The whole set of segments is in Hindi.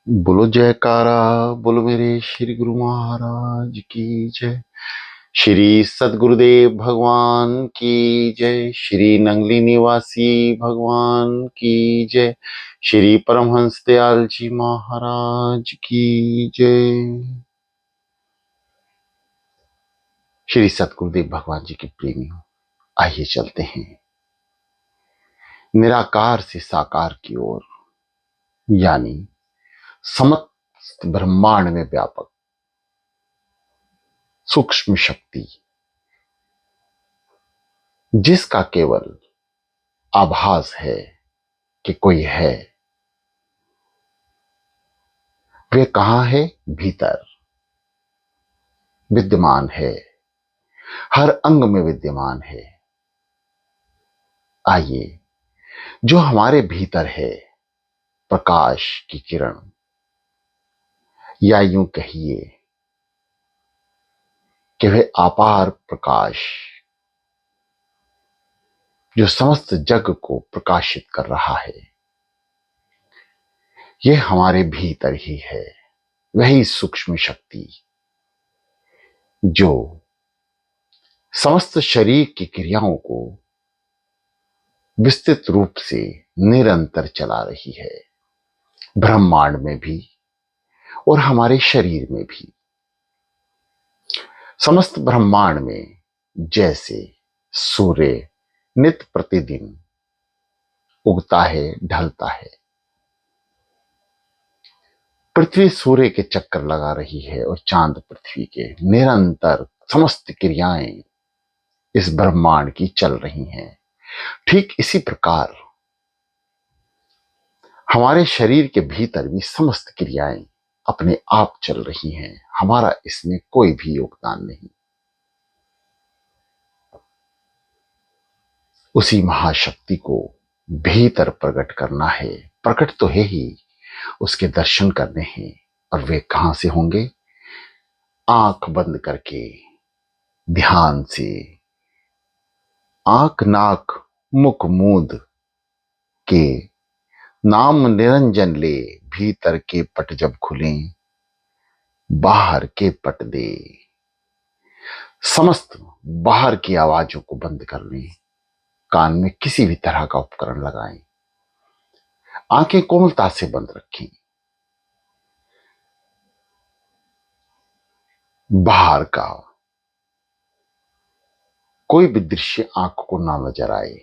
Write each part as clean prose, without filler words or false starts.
बोलो जयकारा। बोलो मेरे श्री गुरु महाराज की जय। श्री सदगुरुदेव भगवान की जय। श्री नंगली निवासी भगवान की जय। श्री परमहंस दयाल जी महाराज की जय। श्री सदगुरुदेव भगवान जी के प्रेमियों, आइए चलते हैं निराकार से साकार की ओर, यानी समस्त ब्रह्मांड में व्यापक सूक्ष्म शक्ति, जिसका केवल आभास है कि कोई है। वे कहां है? भीतर विद्यमान है, हर अंग में विद्यमान है। आइए, जो हमारे भीतर है, प्रकाश की किरण, या यूं कहिए कि वह अपार प्रकाश जो समस्त जग को प्रकाशित कर रहा है, यह हमारे भीतर ही है। वही सूक्ष्म शक्ति जो समस्त शरीर की क्रियाओं को विस्तृत रूप से निरंतर चला रही है, ब्रह्मांड में भी और हमारे शरीर में भी। समस्त ब्रह्मांड में जैसे सूर्य नित्य प्रतिदिन उगता है, ढलता है, पृथ्वी सूर्य के चक्कर लगा रही है और चांद पृथ्वी के, निरंतर समस्त क्रियाएं इस ब्रह्मांड की चल रही हैं। ठीक इसी प्रकार हमारे शरीर के भीतर भी समस्त क्रियाएं अपने आप चल रही हैं, हमारा इसमें कोई भी योगदान नहीं। उसी महाशक्ति को भीतर प्रकट करना है। प्रकट तो है ही, उसके दर्शन करने हैं। और वे कहां से होंगे? आंख बंद करके ध्यान से, आंख नाक मुख मूंद के नाम निरंजन ले, भीतर के पट जब खुलें बाहर के पट दे। समस्त बाहर की आवाजों को बंद कर लें, कान में किसी भी तरह का उपकरण लगाएं, आंखें कोमलता से बंद रखें। बाहर का कोई भी दृश्य आंख को ना नजर आए,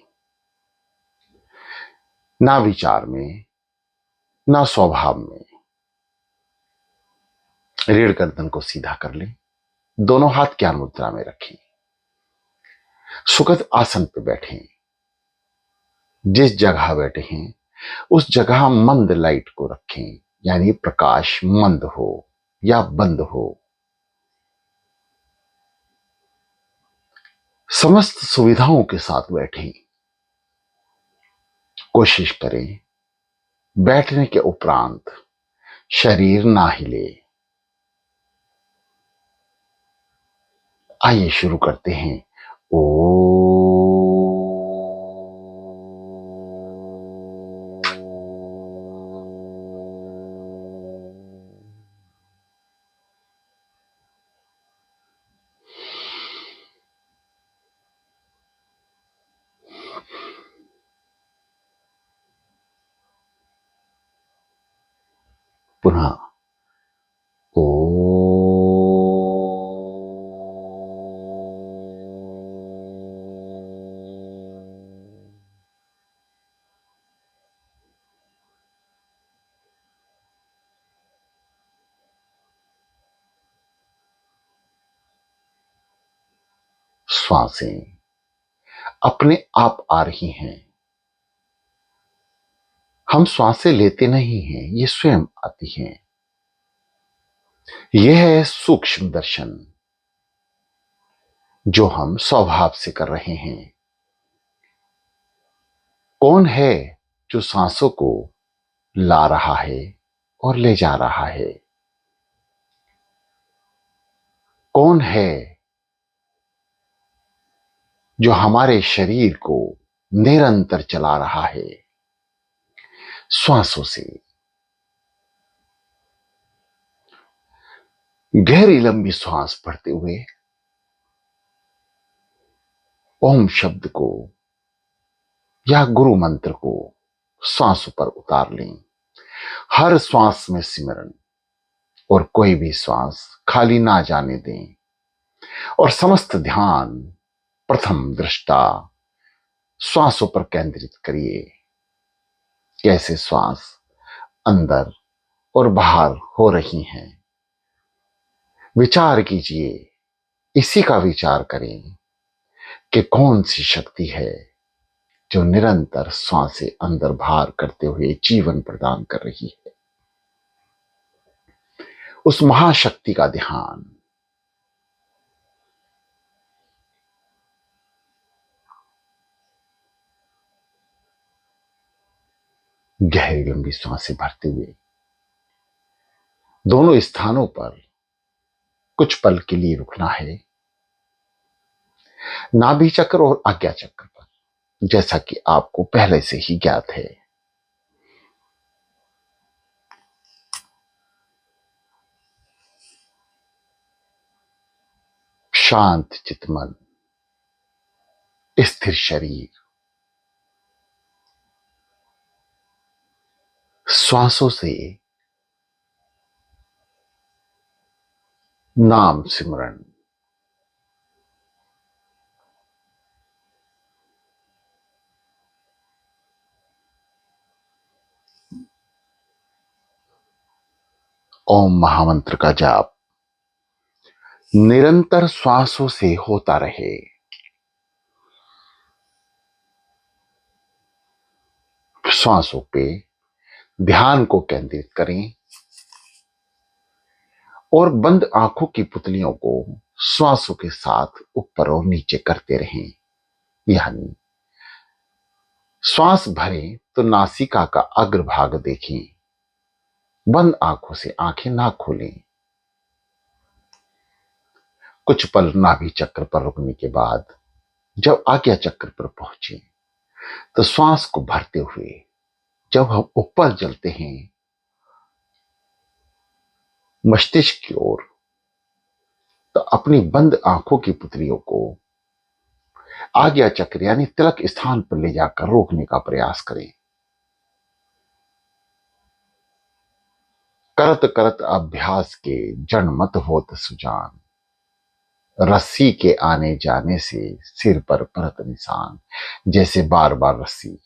ना विचार में, ना स्वभाव में। रीढ़ गर्दन को सीधा कर लें, दोनों हाथ ज्ञान मुद्रा में रखें, सुखद आसन पर बैठें। जिस जगह बैठे हैं उस जगह मंद लाइट को रखें, यानी प्रकाश मंद हो या बंद हो। समस्त सुविधाओं के साथ बैठें। कोशिश करें बैठने के उपरांत शरीर ना हिले। आइए शुरू करते हैं। ओ पुनः ओ श्वासें अपने आप आ रही हैं। हम श्वासें लेते नहीं हैं, ये स्वयं आती हैं। यह है सूक्ष्म दर्शन जो हम स्वभाव से कर रहे हैं। कौन है जो सांसों को ला रहा है और ले जा रहा है? कौन है जो हमारे शरीर को निरंतर चला रहा है? श्वासों से। गहरी लंबी सांस भरते हुए ओम शब्द को या गुरु मंत्र को सांसों पर उतार लें। हर श्वास में सिमरन और कोई भी श्वास खाली ना जाने दें और समस्त ध्यान प्रथम दृष्टा श्वासों पर केंद्रित करिए। कैसे श्वास अंदर और बाहर हो रही हैं, विचार कीजिए। इसी का विचार करें कि कौन सी शक्ति है जो निरंतर श्वासें अंदर बाहर करते हुए जीवन प्रदान कर रही है। उस महाशक्ति का ध्यान गहरी लंबी सांसें भरते हुए दोनों स्थानों पर कुछ पल के लिए रुकना है। नाभि चक्र और आज्ञा चक्र पर, जैसा कि आपको पहले से ही ज्ञात है। शांत चितमन, स्थिर शरीर, श्वासों से नाम सिमरन। ओम महामंत्र का जाप निरंतर श्वासों से होता रहे। श्वासों पे ध्यान को केंद्रित करें और बंद आंखों की पुतलियों को श्वासों के साथ ऊपर और नीचे करते रहें। यानी श्वास भरें तो नासिका का अग्रभाग देखें, बंद आंखों से आंखें ना खोलें। कुछ पल नाभि चक्र पर रुकने के बाद जब आज्ञा चक्र पर पहुंचे तो श्वास को भरते हुए जब हम ऊपर चलते हैं मस्तिष्क की ओर, तो अपनी बंद आंखों की पुतलियों को आज्ञा चक्र यानी तिलक स्थान पर ले जाकर रोकने का प्रयास करें। करत करत अभ्यास के जन मत होत सुजान, रस्सी के आने जाने से सिर पर परत निशान। जैसे बार बार रस्सी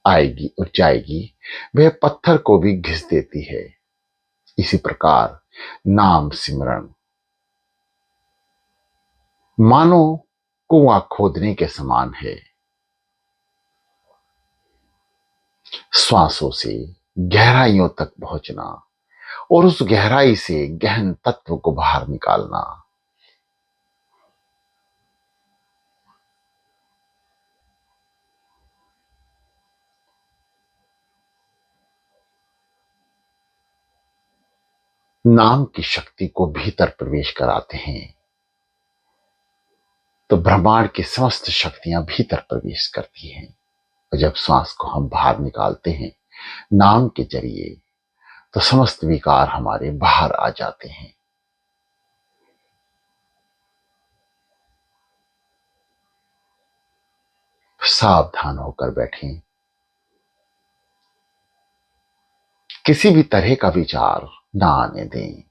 आएगी और जाएगी, वह पत्थर को भी घिस देती है। इसी प्रकार नाम सिमरन मानो कुआं खोदने के समान है। श्वासों से गहराइयों तक पहुंचना और उस गहराई से गहन तत्व को बाहर निकालना। नाम की शक्ति को भीतर प्रवेश कराते हैं तो ब्रह्मांड की समस्त शक्तियां भीतर प्रवेश करती हैं। और जब श्वास को हम बाहर निकालते हैं नाम के जरिए, तो समस्त विकार हमारे बाहर आ जाते हैं। सावधान होकर बैठें। किसी भी तरह का विचार ना आने दें।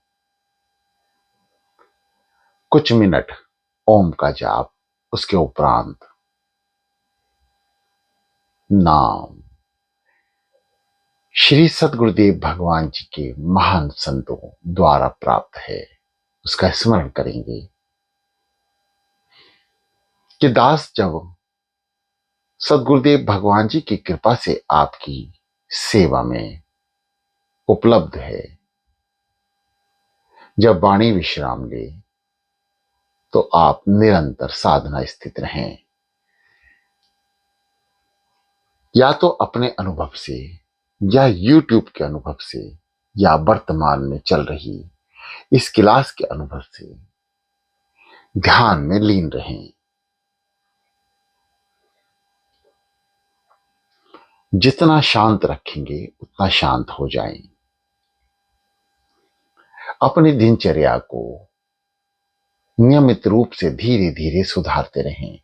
कुछ मिनट ओम का जाप, उसके उपरांत नाम श्री सद्गुरुदेव भगवान जी के महान संतों द्वारा प्राप्त है, उसका स्मरण करेंगे कि दास जब सद्गुरुदेव भगवान जी की कृपा से आपकी सेवा में उपलब्ध है, जब वाणी विश्राम ले तो आप निरंतर साधना स्थित रहें। या तो अपने अनुभव से या YouTube के अनुभव से या वर्तमान में चल रही इस क्लास के अनुभव से ध्यान में लीन रहें। जितना शांत रखेंगे उतना शांत हो जाएं। अपनी दिनचर्या को नियमित रूप से धीरे धीरे सुधारते रहें।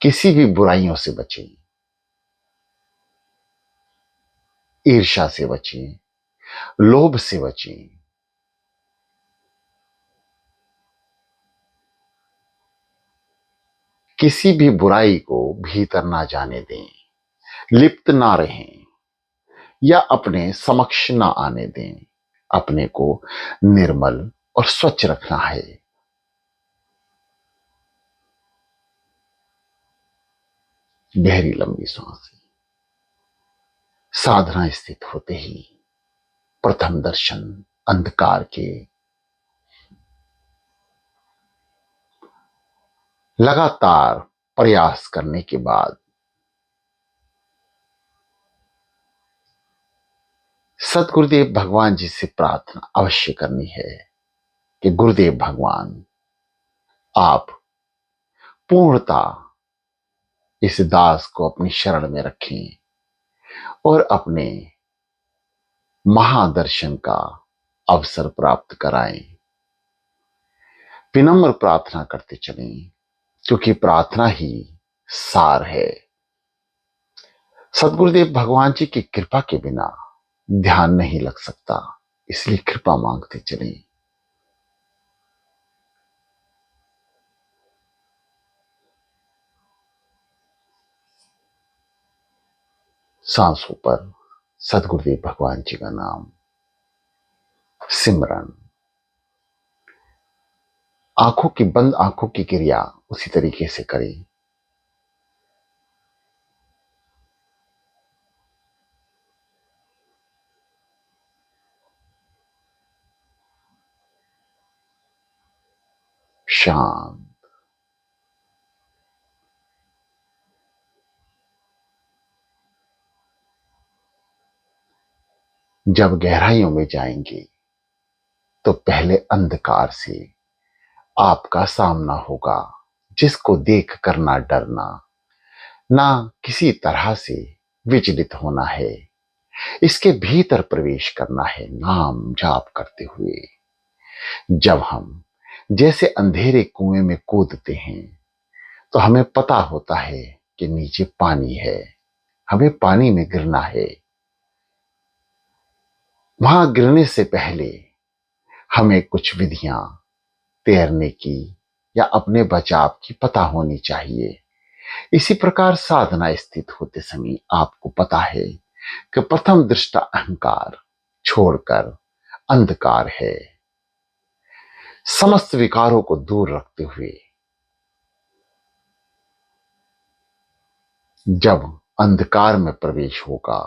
किसी भी बुराइयों से बचें, ईर्ष्या से बचें, लोभ से बचें। किसी भी बुराई को भीतर ना जाने दें, लिप्त ना रहें या अपने समक्ष ना आने दें। अपने को निर्मल और स्वच्छ रखना है। गहरी लंबी सांस। साधना स्थित होते ही प्रथम दर्शन अंधकार के लगातार प्रयास करने के बाद सतगुरुदेव भगवान जी से प्रार्थना अवश्य करनी है कि गुरुदेव भगवान, आप पूर्णता इस दास को अपनी शरण में रखें और अपने महादर्शन का अवसर प्राप्त कराएं। विनम्र प्रार्थना करते चलें, क्योंकि प्रार्थना ही सार है। सतगुरुदेव भगवान जी की कृपा के बिना ध्यान नहीं लग सकता, इसलिए कृपा मांगते चलें। सांसों पर सतगुरुदेव भगवान जी का नाम सिमरन। बंद आंखों की क्रिया उसी तरीके से करें। शांत। जब गहराइयों में जाएंगे तो पहले अंधकार से आपका सामना होगा, जिसको देख कर ना डरना, ना किसी तरह से विचलित होना है। इसके भीतर प्रवेश करना है नाम जाप करते हुए। जब हम जैसे अंधेरे कुएं में कूदते हैं तो हमें पता होता है कि नीचे पानी है, हमें पानी में गिरना है। वहां गिरने से पहले हमें कुछ विधियां तैरने की या अपने बचाव की पता होनी चाहिए। इसी प्रकार साधना स्थित होते समय आपको पता है कि प्रथम दृष्टा अहंकार छोड़कर अंधकार है। समस्त विकारों को दूर रखते हुए जब अंधकार में प्रवेश होगा,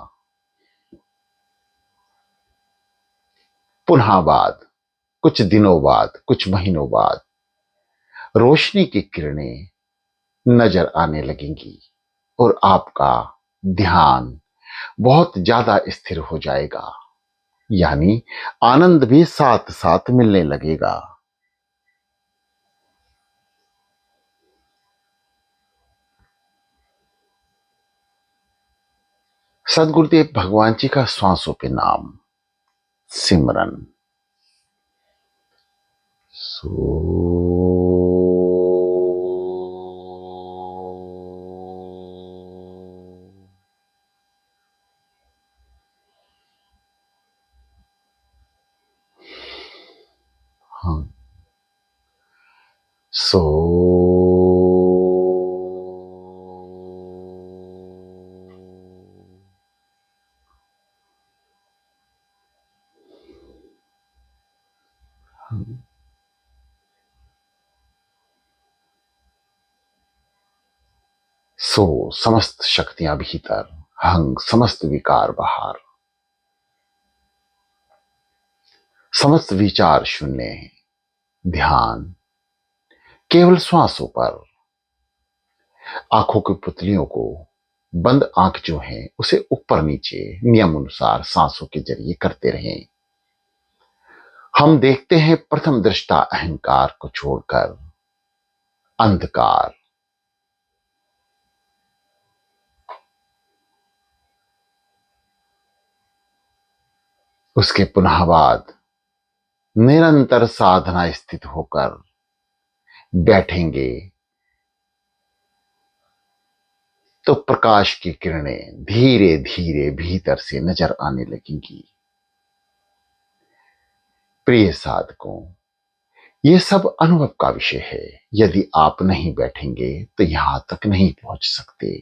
पुनः बाद कुछ दिनों बाद, कुछ महीनों बाद रोशनी की किरणें नजर आने लगेंगी और आपका ध्यान बहुत ज्यादा स्थिर हो जाएगा, यानी आनंद भी साथ साथ मिलने लगेगा। सदगुरुदेव भगवान जी का श्वासों पे नाम सिमरन। सो हाँ, सो सो समस्त शक्तियां भीतर, हंग समस्त विकार बाहर, समस्त विचार शून्य है। ध्यान केवल श्वासों पर। आंखों की पुतलियों को बंद आंख जो है उसे ऊपर नीचे नियम अनुसार सांसों के जरिए करते रहें। हम देखते हैं प्रथम दृष्टा अहंकार को छोड़कर अंधकार। उसके पुनः बाद निरंतर साधना स्थित होकर बैठेंगे तो प्रकाश की किरणें धीरे धीरे भीतर से नजर आने लगेंगी। प्रिय साधकों, ये सब अनुभव का विषय है। यदि आप नहीं बैठेंगे तो यहां तक नहीं पहुंच सकते।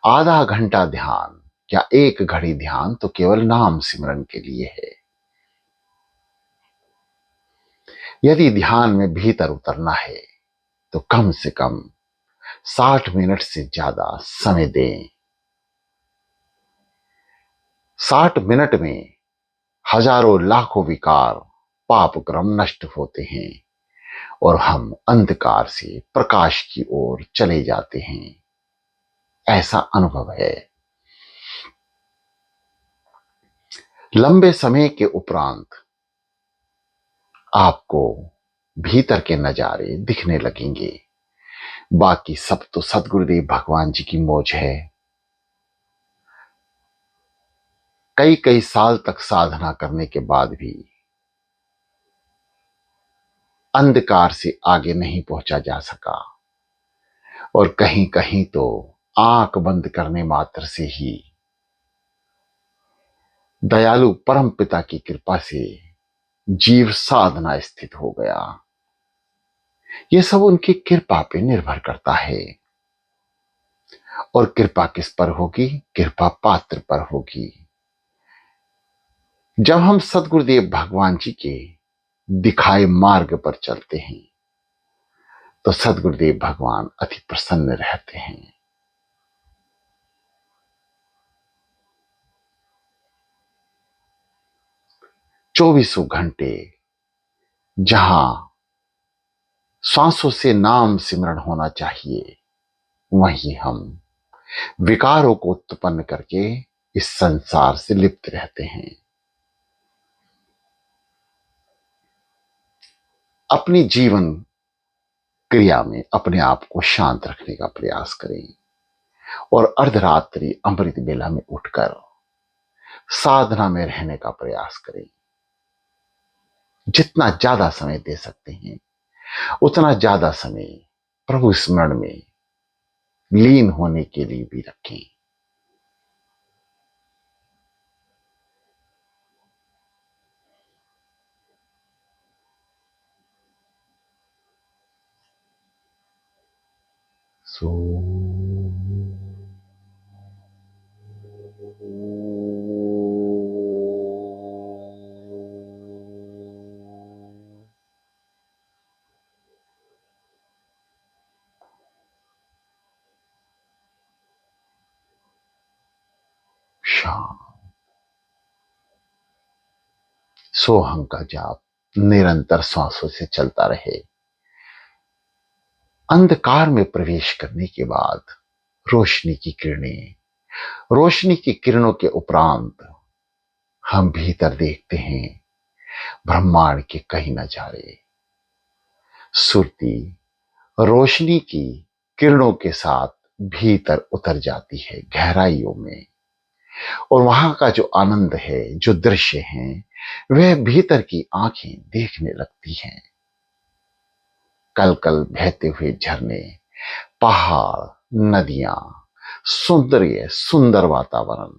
आधा घंटा ध्यान या एक घड़ी ध्यान तो केवल नाम सिमरन के लिए है। यदि ध्यान में भीतर उतरना है तो कम से कम 60 मिनट से ज्यादा समय दें। 60 मिनट में हजारों लाखों विकार पाप क्रम नष्ट होते हैं और हम अंधकार से प्रकाश की ओर चले जाते हैं। ऐसा अनुभव है। लंबे समय के उपरांत आपको भीतर के नजारे दिखने लगेंगे। बाकी सब तो सदगुरुदेव भगवान जी की मौज है। कई कई साल तक साधना करने के बाद भी अंधकार से आगे नहीं पहुंचा जा सका और कहीं कहीं तो आंख बंद करने मात्र से ही दयालु परम पिता की कृपा से जीव साधना स्थित हो गया। यह सब उनकी कृपा पे निर्भर करता है। और कृपा किस पर होगी? कृपा पात्र पर होगी। जब हम सदगुरुदेव भगवान जी के दिखाए मार्ग पर चलते हैं तो सदगुरुदेव भगवान अति प्रसन्न रहते हैं। चौबीसों घंटे जहां सांसों से नाम सिमरण होना चाहिए, वहीं हम विकारों को उत्पन्न करके इस संसार से लिप्त रहते हैं। अपनी जीवन क्रिया में अपने आप को शांत रखने का प्रयास करें और अर्धरात्रि अमृत बेला में उठकर साधना में रहने का प्रयास करें। जितना ज्यादा समय दे सकते हैं उतना ज्यादा समय प्रभु स्मरण में लीन होने के लिए भी रखें। सो शाम सोहम का जाप निरंतर सांसों से चलता रहे। अंधकार में प्रवेश करने के बाद रोशनी की किरणों के उपरांत हम भीतर देखते हैं ब्रह्मांड के कई नजारे। सुरती रोशनी की किरणों के साथ भीतर उतर जाती है गहराइयों में और वहां का जो आनंद है, जो दृश्य है, वह भीतर की आंखें देखने लगती हैं। कल कल बहते हुए झरने, पहाड़, नदियां, सुंदर वातावरण।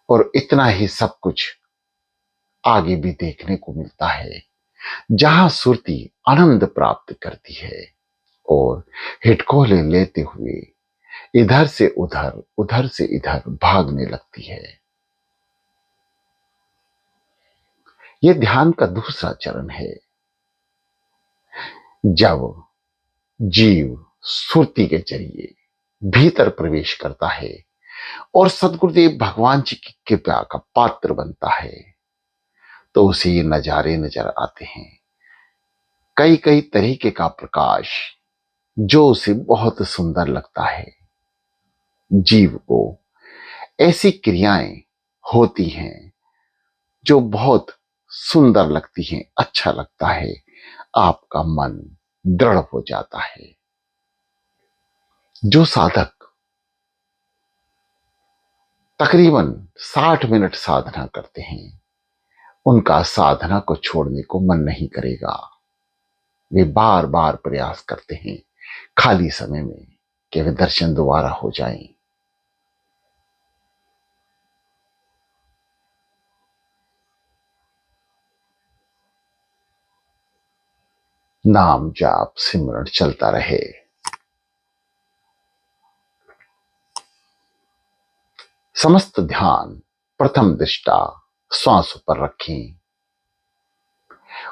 और इतना ही सब कुछ आगे भी देखने को मिलता है जहां सुरती आनंद प्राप्त करती है और हिटकोले लेते हुए इधर से उधर से इधर भागने लगती है। यह ध्यान का दूसरा चरण है। जब जीव सुरती के जरिए भीतर प्रवेश करता है और सदगुरुदेव भगवान जी की कृपा का पात्र बनता है तो उसे ये नजारे नजर आते हैं। कई कई तरीके का प्रकाश जो उसे बहुत सुंदर लगता है। जीव को ऐसी क्रियाएं होती हैं जो बहुत सुंदर लगती हैं, अच्छा लगता है, आपका मन दृढ़ हो जाता है। जो साधक तकरीबन 60 मिनट साधना करते हैं, उनका साधना को छोड़ने को मन नहीं करेगा। वे बार बार प्रयास करते हैं खाली समय में कि वे दर्शन दोबारा हो जाएं। नाम जाप सिमरण चलता रहे। समस्त ध्यान प्रथम दृष्टा श्वास पर रखें।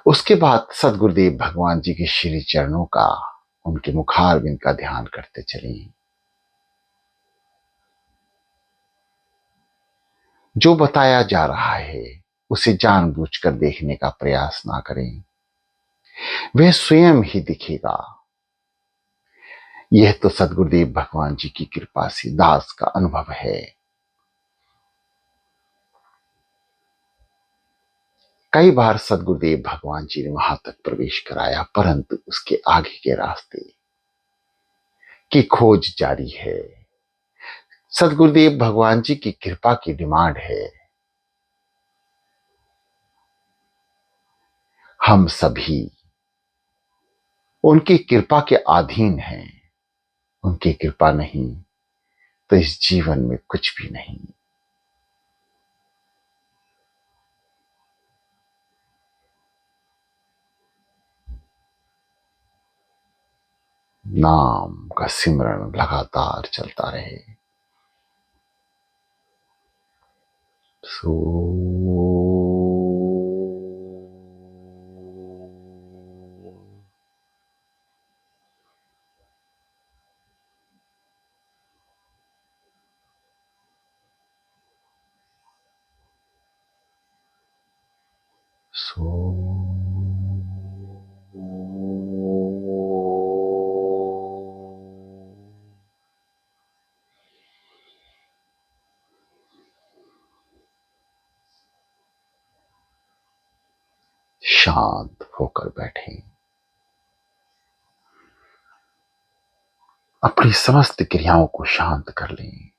उसके बाद सदगुरुदेव भगवान जी के श्री चरणों का, उनके मुखारविंद का ध्यान करते चलें। जो बताया जा रहा है उसे जानबूझकर देखने का प्रयास ना करें, वह स्वयं ही दिखेगा। यह तो सदगुरुदेव भगवान जी की कृपा से दास का अनुभव है। कई बार सदगुरुदेव भगवान जी ने वहां तक प्रवेश कराया, परंतु उसके आगे के रास्ते की खोज जारी है। सदगुरुदेव भगवान जी की कृपा की डिमांड है। हम सभी उनकी कृपा के अधीन हैं। उनकी कृपा नहीं तो इस जीवन में कुछ भी नहीं। नाम का सिमरण लगातार चलता रहे। सो सो शांत होकर बैठें। अपनी समस्त क्रियाओं को शांत कर लें।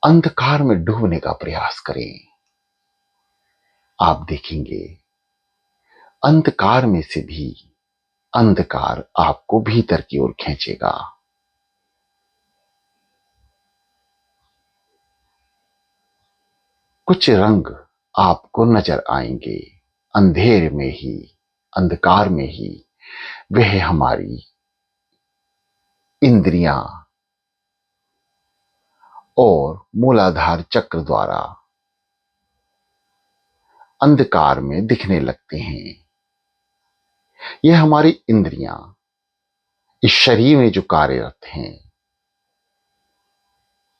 अंधकार में डूबने का प्रयास करें। आप देखेंगे अंधकार में से भी अंधकार आपको भीतर की ओर खींचेगा। कुछ रंग आपको नजर आएंगे। अंधेरे में ही, अंधकार में ही वह हमारी इंद्रियां और मूलाधार चक्र द्वारा अंधकार में दिखने लगते हैं। यह हमारी इंद्रियां इस शरीर में जो कार्यरत हैं,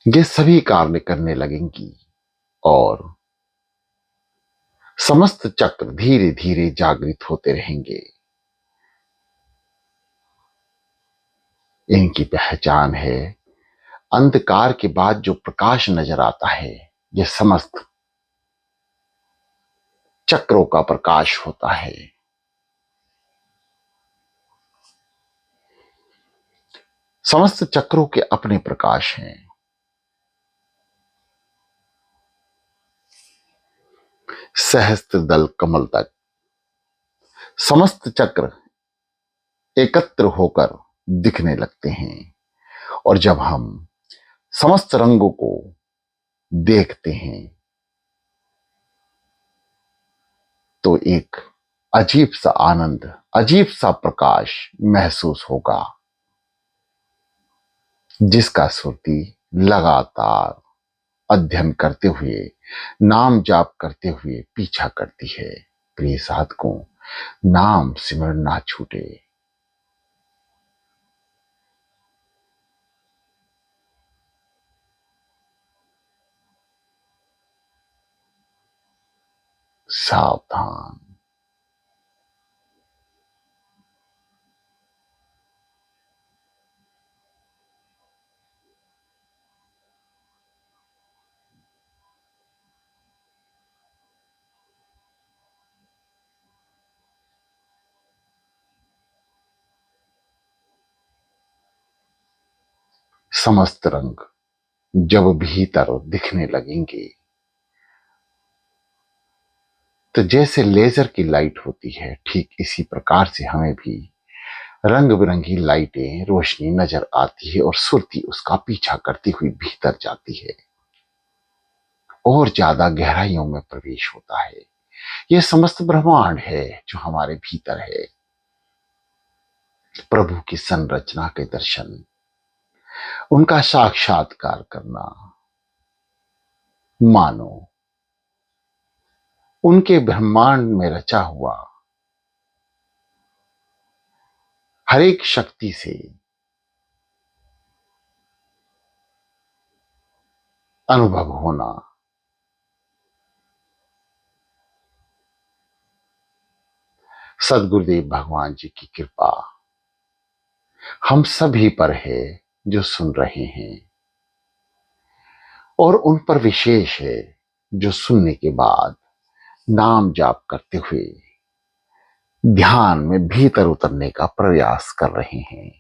ये सभी कार्य करने लगेंगी और समस्त चक्र धीरे धीरे जागृत होते रहेंगे। इनकी पहचान है, अंधकार के बाद जो प्रकाश नजर आता है यह समस्त चक्रों का प्रकाश होता है। समस्त चक्रों के अपने प्रकाश हैं। सहस्त्र दल कमल तक समस्त चक्र एकत्र होकर दिखने लगते हैं। और जब हम समस्त रंगों को देखते हैं तो एक अजीब सा आनंद, अजीब सा प्रकाश महसूस होगा, जिसका श्रुति लगातार अध्ययन करते हुए, नाम जाप करते हुए पीछा करती है। प्रिय साधकों, नाम सिमरण ना छूटे। सावधान। समस्त रंग जब भीतर दिखने लगेंगे तो जैसे लेजर की लाइट होती है, ठीक इसी प्रकार से हमें भी रंग बिरंगी लाइटें, रोशनी नजर आती है और सुरती उसका पीछा करती हुई भीतर जाती है और ज्यादा गहराइयों में प्रवेश होता है। यह समस्त ब्रह्मांड है जो हमारे भीतर है। प्रभु की संरचना के दर्शन, उनका साक्षात्कार करना, मानो उनके ब्रह्मांड में रचा हुआ हर एक शक्ति से अनुभव होना। सदगुरुदेव भगवान जी की कृपा हम सभी पर है जो सुन रहे हैं, और उन पर विशेष है जो सुनने के बाद नाम जाप करते हुए ध्यान में भीतर उतरने का प्रयास कर रहे हैं।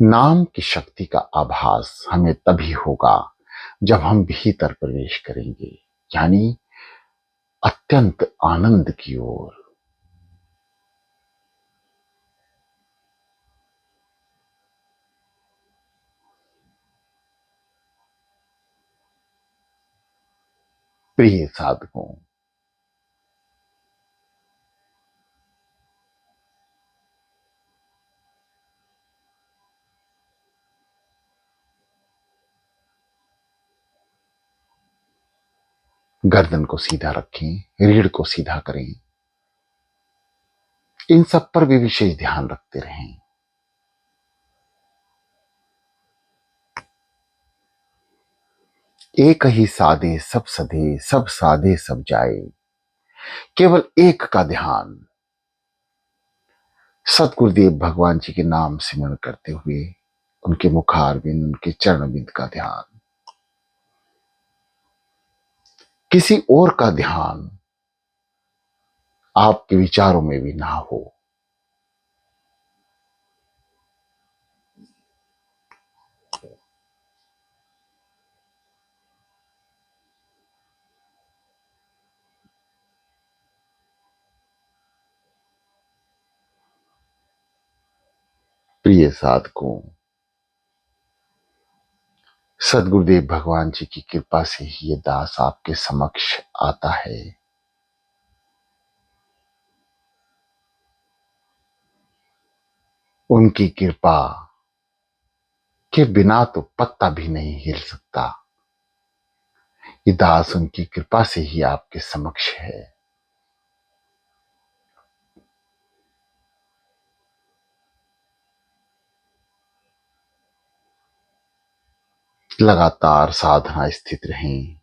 नाम की शक्ति का आभास हमें तभी होगा जब हम भीतर प्रवेश करेंगे, यानी अत्यंत आनंद की ओर। प्रिय साधकों, गर्दन को सीधा रखें, रीढ़ को सीधा करें। इन सब पर भी विशेष ध्यान रखते रहें। एक ही साधे सब सधे, सब साधे सब जाए। केवल एक का ध्यान सतगुरुदेव भगवान जी के नाम सिमरण करते हुए, उनके मुखारविंद, उनके चरणविंद का ध्यान, किसी और का ध्यान आपके विचारों में भी ना हो। प्रिय साधकों, सदगुरुदेव भगवान जी की कृपा से ही ये दास आपके समक्ष आता है। उनकी कृपा के बिना तो पत्ता भी नहीं हिल सकता। ये दास उनकी कृपा से ही आपके समक्ष है। लगातार साधना स्थित रहें।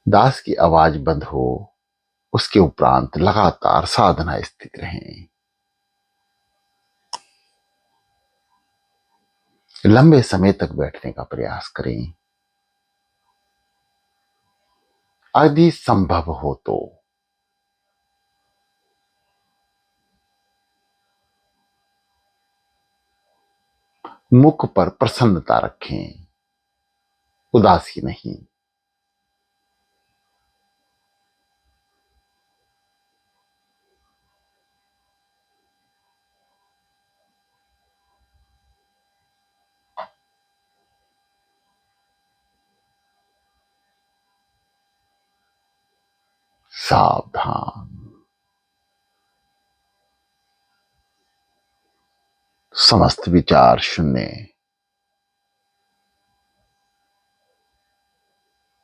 दास की आवाज बंद हो, उसके उपरांत लगातार साधना स्थित रहें। लंबे समय तक बैठने का प्रयास करें। यदि संभव हो तो मुख पर प्रसन्नता रखें, उदासी नहीं। सावधान। समस्त विचार शून्य।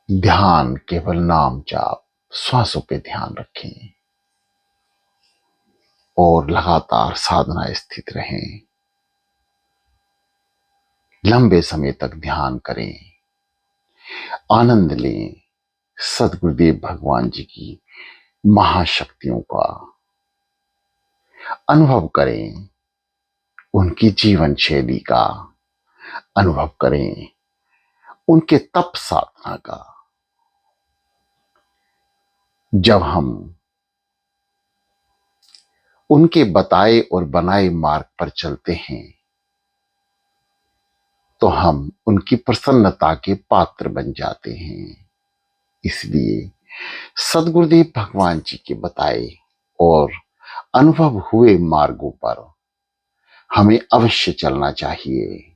ध्यान केवल नाम जाप, श्वासों पे ध्यान रखें और लगातार साधना स्थित रहें। लंबे समय तक ध्यान करें, आनंद लें सदगुरुदेव भगवान जी की महाशक्तियों का अनुभव करें, उनकी जीवन शैली का अनुभव करें, उनके तप साधना का जब हम उनके बताए और बनाए मार्ग पर चलते हैं तो हम उनकी प्रसन्नता के पात्र बन जाते हैं। इसलिए सदगुरुदेव भगवान जी के बताए और अनुभव हुए मार्गों पर हमें अवश्य चलना चाहिए।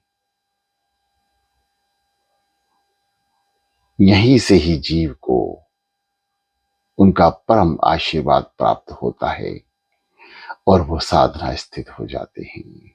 यहीं से ही जीव को उनका परम आशीर्वाद प्राप्त होता है और वो साधना स्थित हो जाते हैं।